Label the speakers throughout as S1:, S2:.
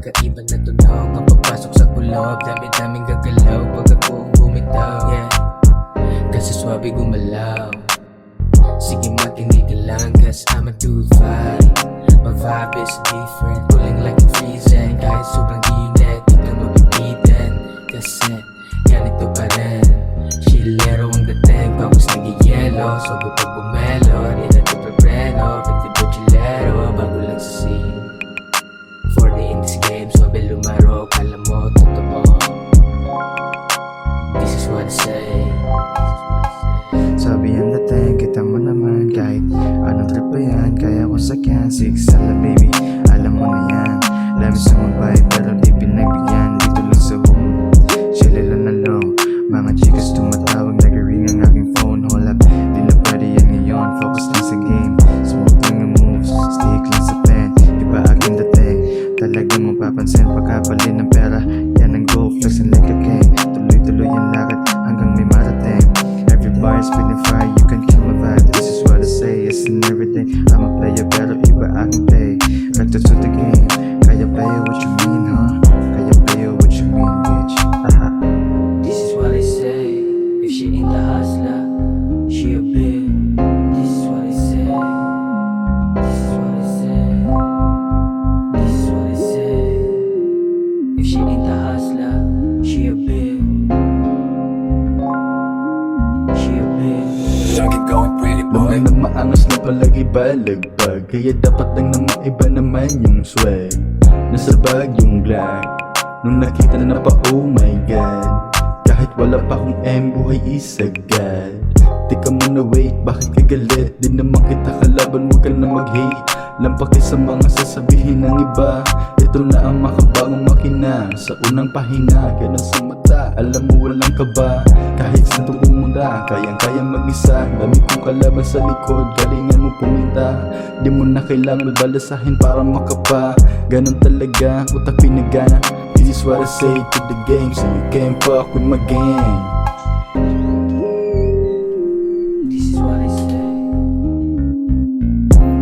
S1: kakaiba na tunog ang papasok sa kulob. Dami-daming gagalaw pag ako bumitaw, yeah. Kasi swabe gumalaw. Sige makinig ka lang, cause I'm a dude vibe. My vibe is different, cooling like a freezing. Kahit sobrang init, di ka mabibitin. Kasi ganito pa rin, chillero ang dating. Pawis nag-yelo, sobo pag bumelo. Di na ito prepreno, efektibo chillero. Bago lang sa scene, 4D in this game, swabe lumaro. Kala mo totoo, this is what I say.
S2: Sabi ang dating, kita mo naman. Kahit anong trip pa yan, kaya ko sakyan. Sigsala baby, alam mo na yan. Dami sa mag-vibe, pero di pinagbigyan. Dito lang sa home, chile lang na low. Mga chicas tumatawag, nag-ring ang aking phone. Hold up, di na pwede yan ngayon. Focus lang sa game, smooth lang ang moves. Stick lang sa pen, iba aking dating. Talagang mapapansin pagkapalin ng pera. Yan ang go, flexing like a king. Tuloy-tuloy ang lakad hanggang may marating. Every bar is spitting fire, you can kill my vibe. This is what I say, it's in everything. I'm a player, pero iba aking play. Back to the game, kaya play what you mean, huh? Kaya play what you mean, bitch. Aha.
S1: This is what I say. If she ain't the hustler, she a bitch. This is what I say. This is what I say. This is what I say. If she ain't the hustler, she a bitch. She a bitch.
S3: Lagi going pretty boy.
S4: Naman na maangas na palagi balagbag. Kaya dapat lang naman iba naman yung swag. Nasa bag yung glad nung nakita na pa, oh my god. Kahit wala pa akong M, buhay isagad. Tika muna wait, bakit ka galit? Di naman kita kalaban, huwag ka na mag-hate. Lampaki sa mga sasabihin ng iba. Ito na ang makabagong makina. Sa unang pahina, ganun sa mata. Alam mo walang kaba, kahit sa tuong muna. Kayang-kayang mag-isa, dami kong kalaban sa likod. Galingan mo puminta, di mo na kailangan balasahin para makapa. Ganun talaga, utak pinagana. This is what I say to the game, so you can't fuck with my gang.
S1: This is what I say.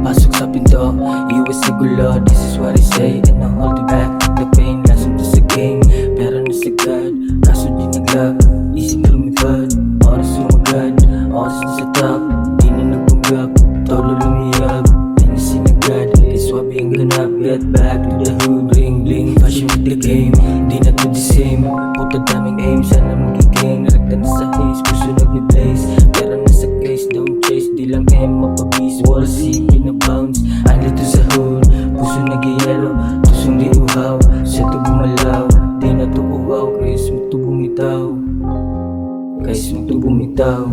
S1: Pasok sa pinto, iwas sa gulo. This is what I say. And I'm holding back the pain. Lasong to sa game, pero nasagad. Kaso di nag-love, isip lumipad. Oras sumagad, oras na sa top. Di na nagpanggap, tolo lumiyab. Di na sinagad, iswabi ang ganap. Get back to the hood, bling bling. Fashion with the game, di na to the same. Puta daming aim, sana magiging. Naragdan na sa haze, puso nag-blaze. Pero nasa case, don't chase. Di lang M, mapabis. Wall C, pinabounce. Andito sa hood, puso nag-yellow. Tusong di uhaw, sa to gumalaw. Di na to uhaw, kayas mo to bumitaw. Kayas mo to bumitaw.